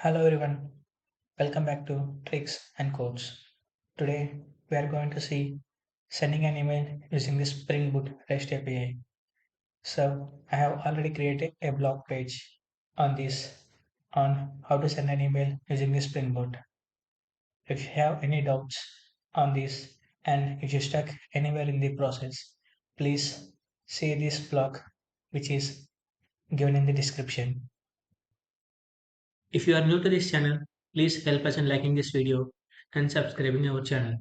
Hello everyone, welcome back to Tricks and Codes. Today we are going to see sending an email using the Spring Boot REST API. So I have already created a blog page on this on how to send an email using the Spring Boot. If you have any doubts on this and if you're stuck anywhere in the process, please see this blog which is given in the description. If you are new to this channel, please help us in liking this video and subscribing our channel.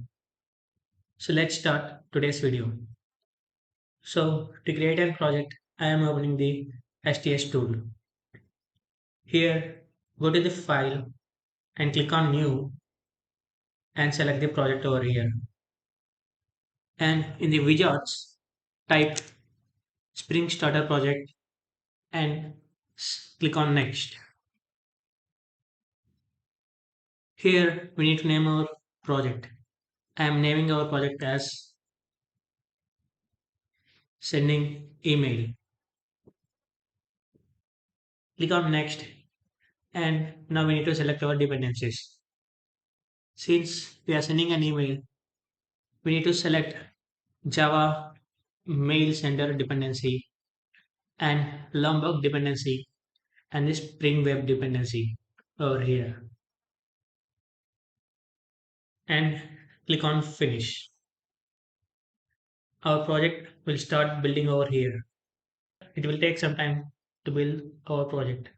So let's start today's video. So to create a project, I am opening the STS tool. Here, go to the file and click on new and select the project over here. And in the wizards, type Spring Starter Project and click on next. Here we need to name our project. I am naming our project as sending email. Click on next and now we need to select our dependencies. Since we are sending an email, we need to select Java mail sender dependency and Lombok dependency and the Spring Web dependency over here and click on finish. Our project will start building over here. It will take some time to build our project.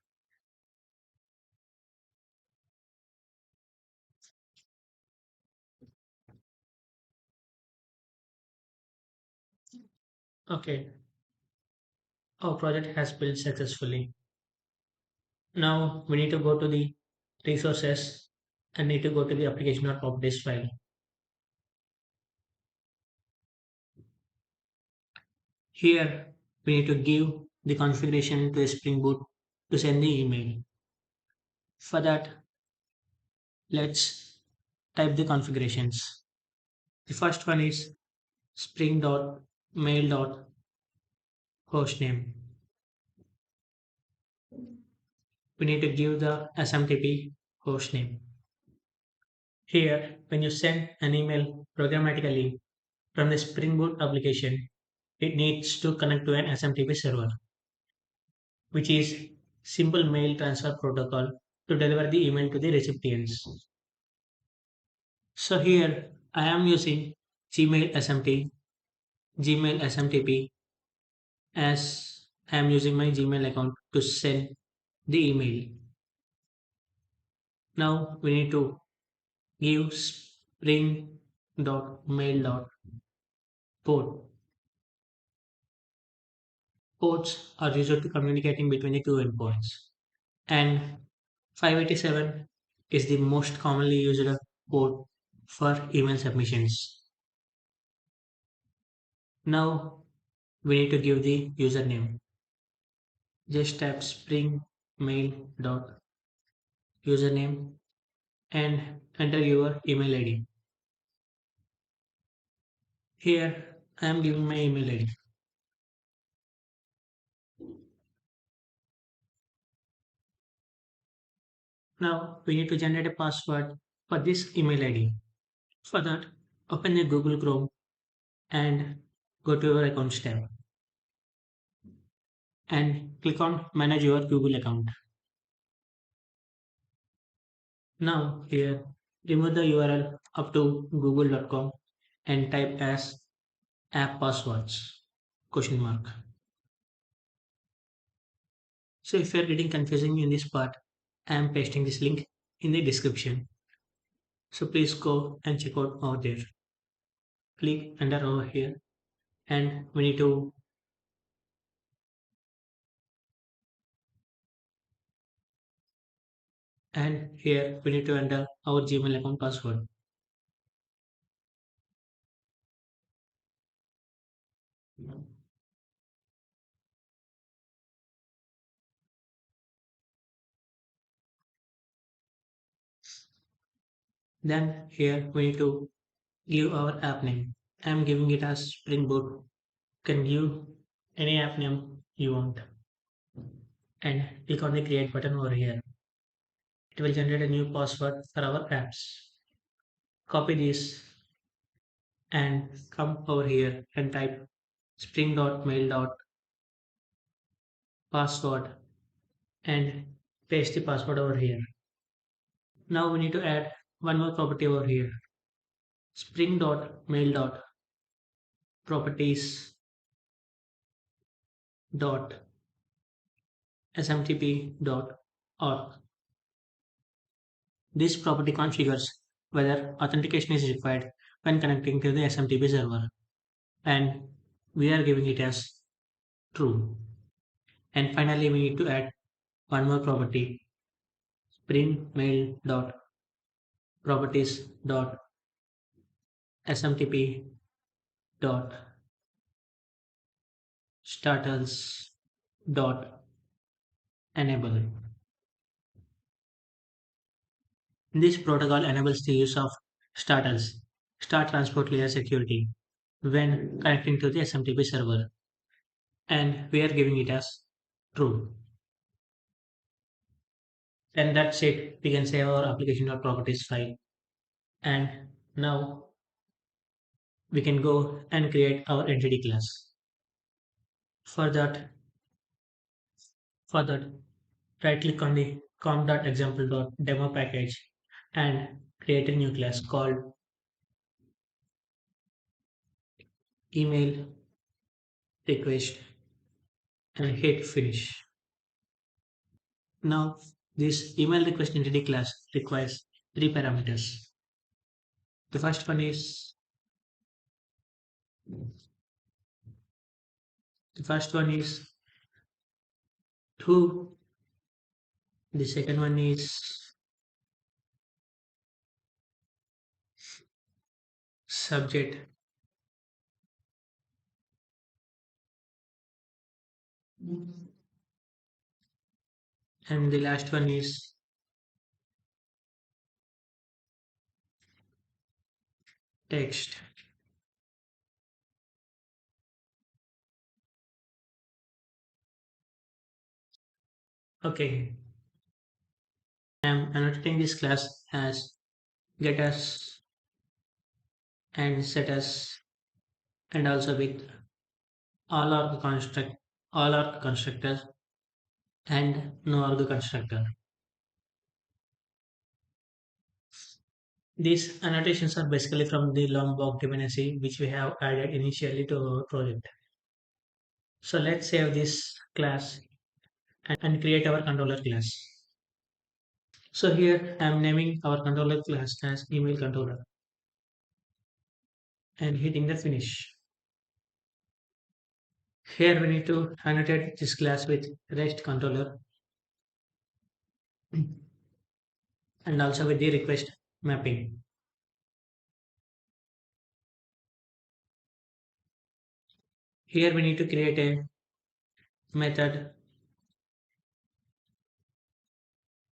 Okay, our project has built successfully. Now we need to go to the resources and need to go to the application.properties file. Here we need to give the configuration to a Spring Boot to send the email. For that, let's type the configurations. The first one is spring.mail.hostname. We need to give the SMTP hostname. Here, when you send an email programmatically from the Spring Boot application, it needs to connect to an SMTP server, which is Simple Mail Transfer Protocol to deliver the email to the recipients. So here I am using Gmail SMT, Gmail SMTP as I am using my Gmail account to send the email. Now we need to give spring.mail.port. Ports are used to communicating between the two endpoints. And 587 is the most commonly used port for email submissions. Now we need to give the username. Just type spring mail.username and enter your email ID. Here I am giving my email ID. Now we need to generate a password for this email ID. For that, open the Google Chrome and go to your accounts tab and click on manage your Google account. Now here remove the URL up to google.com and type as app passwords question mark. So if you are getting confusing in this part, I am pasting this link in the description. So please go and check out over there. Click enter over here and we need to and here we need to enter our Gmail account password. Then here we need to give our app name. I am giving it as Spring Boot. You can give any app name you want and click on the create button over here. it will generate a new password for our apps. Copy this and come over here and type spring.mail.password and paste the password over here. Now we need to add one more property over here. spring.mail.properties.smtp.auth. This property configures whether authentication is required when connecting to the SMTP server, and we are giving it as true. And finally, we need to add one more property, spring.mail.properties.startals.enable. This protocol enables the use of startals, Start Transport Layer Security, when connecting to the SMTP server, and we are giving it as true. And that's it. We can save our application.properties file. And now we can go and create our entity class. For that, for that, right click on the com.example.demo package and create a new class called email request and hit finish. Now this email request entity class requires three parameters. The first one is the first one is who, the second one is subject, and the last one is text. Okay, I am annotating this class as getUs and setUs, and also with all our constructors and no arg constructor. These annotations are basically from the Lombok dependency which we have added initially to our project. So let's save this class and create our controller class. So here I am naming our controller class as email controller and hitting the finish. Here we need to annotate this class with REST controller and also with the request mapping. Here we need to create a method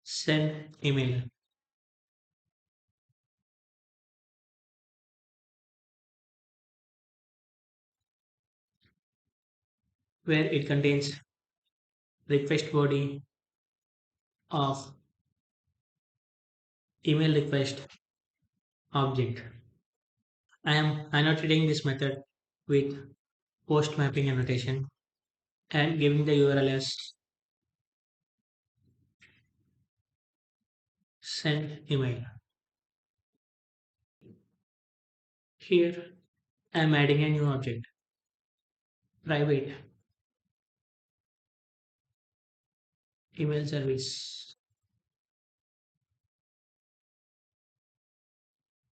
send email, where it contains request body of email request object. I am annotating this method with post mapping annotation and giving the URL as send email. Here I am adding a new object, private email service.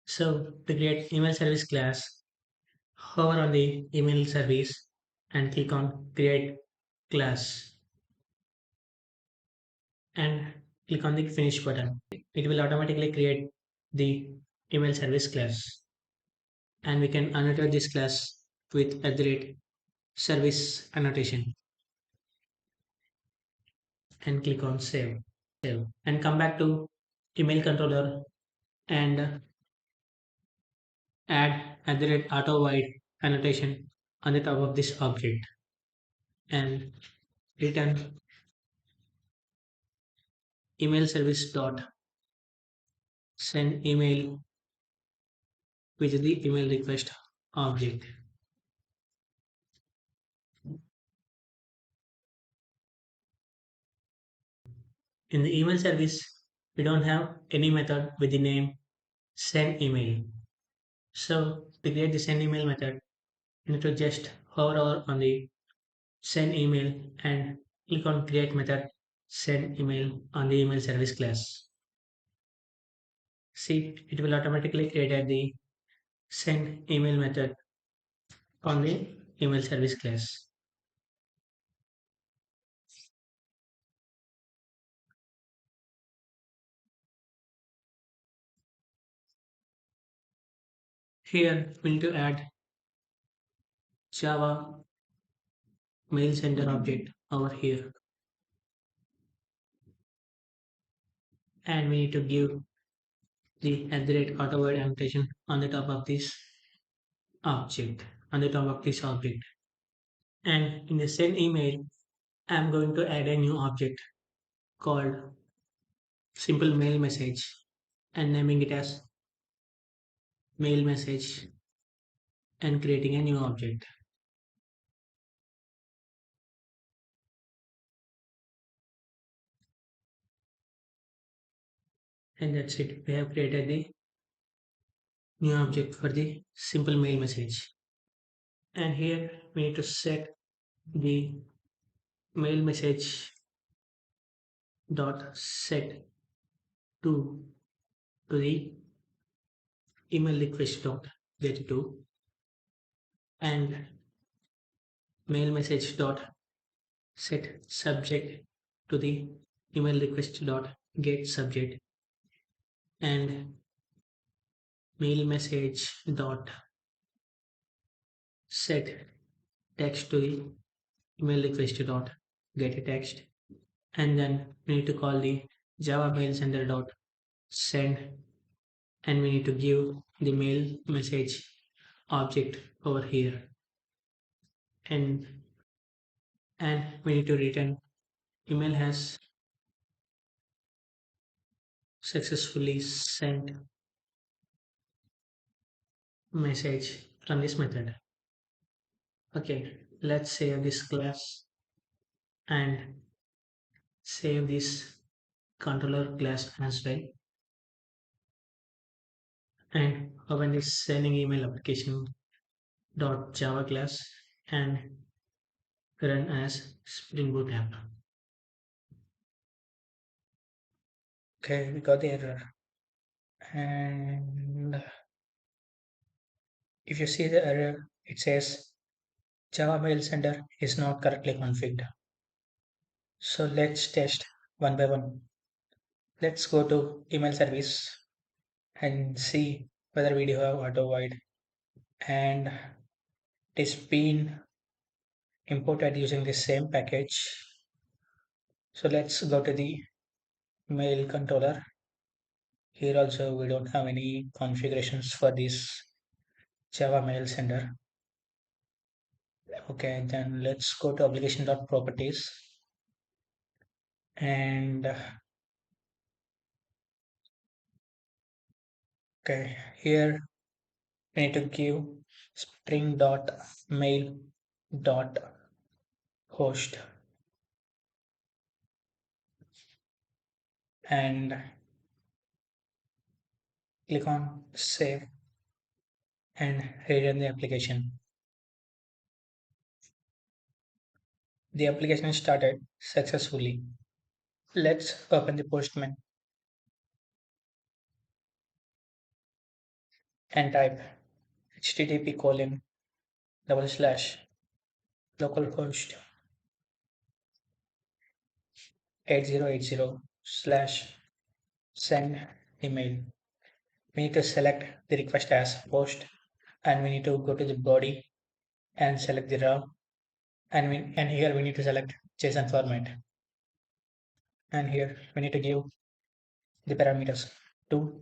So to create email service class, hover on the email service and click on create class and click on the finish button. It will automatically create the email service class, and we can annotate this class with @service annotation and click on save and come back to email controller and add @auto void annotation on the top of this object and return email service dot send email with the email request object. In the email service, we don't have any method with the name send email. So to create the send email method, you need to just hover over on the send email and click on create method send email on the email service class. See, it will automatically create the send email method on the email service class. Here we need to add Java mail sender object over here, and we need to give the @auto annotation on the top of this object, on the top of this object. And in the send email, I'm going to add a new object called simple mail message and naming it as mail message and creating a new object. And that's it. We have created the new object for the simple mail message. And here we need to set the mail message dot set to the email request dot get to, and mail message dot set subject to the email request dot get subject, and mail message dot set text to the email request dot get text, and then we need to call the java mail sender dot send, and we need to give the mail message object over here, and we need to return email has successfully sent message from this method. Okay, let's save this class and save this controller class as well, and open this sending email application dot java class and run as Spring Boot app. Okay, we got the error. And if you see the error, it says Java mail sender is not correctly configured. So let's test one by one. Let's go to email service and see whether we do have auto void, and it is been imported using the same package. So let's go to the mail controller. Here also we don't have any configurations for this Java mail sender. Okay, then let's go to application.properties, and okay, here we need to give spring.mail.host, and click on save and rerun the application. The application is started successfully. Let's open the Postman and type http colon double slash localhost 8080 slash send email. We need to select the request as post, and we need to go to the body and select the raw, and here we need to select JSON format, and here we need to give the parameters to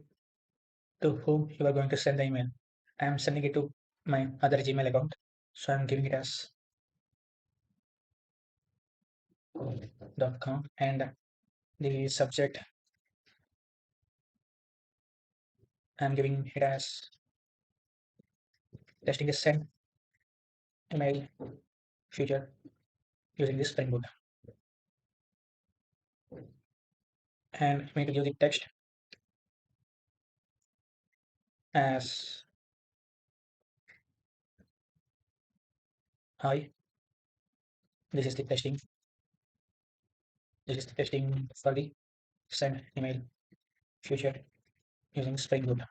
whom you are going to send the email. I am sending it to my other Gmail account, so I'm giving it as .com, and the subject. I'm giving it as testing is sent email future using this Spring Boot. And I'm going to give the text as hi. This is the testing. This is the testing for the send email future using Spring Boot.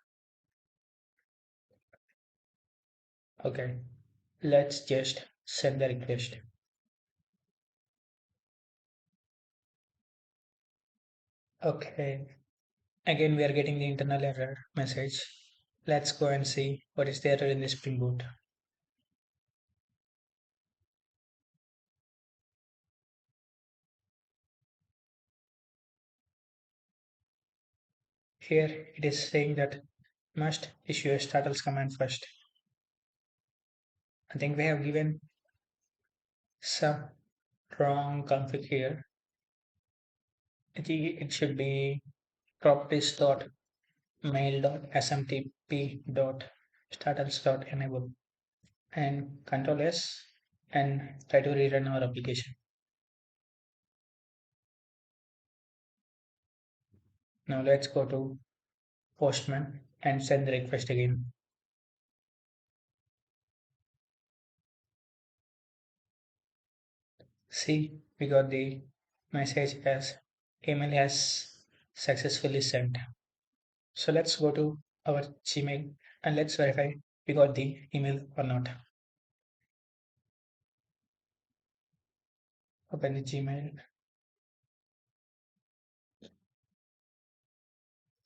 Okay, let's just send the request. Okay, again we are getting the internal error message. Let's go and see what is the error in the Spring Boot. Here it is saying that must issue a startles command first. I think we have given some wrong config here. It should be properties.mail.smtp.starters.enable and Control S and try to rerun our application. Now let's go to Postman and send the request again. See, we got the message as email has successfully sent. So let's go to our Gmail and let's verify we got the email or not. Open the Gmail.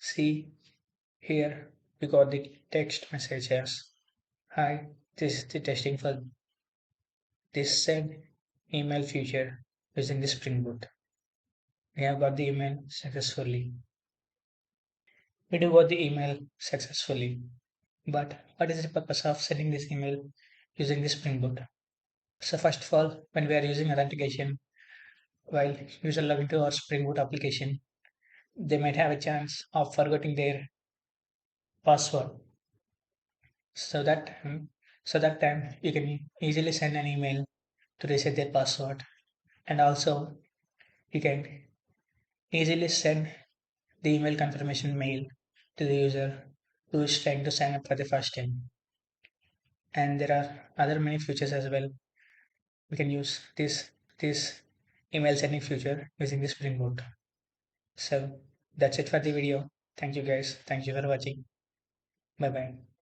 See here we got the text message as hi, this is the testing for this send email feature using the Spring Boot. We have got the email successfully. We do got the email successfully. But what is the purpose of sending this email using the Spring Boot? So first of all, when we are using authentication, while user login to our Spring Boot application, they might have a chance of forgetting their password. So that time you can easily send an email to reset their password, and also you can easily send the email confirmation mail to the user who is trying to sign up for the first time. And there are other many features as well. We can use this email sending feature using the Spring Boot. So that's it for the video. Thank you guys. Thank you for watching. Bye bye.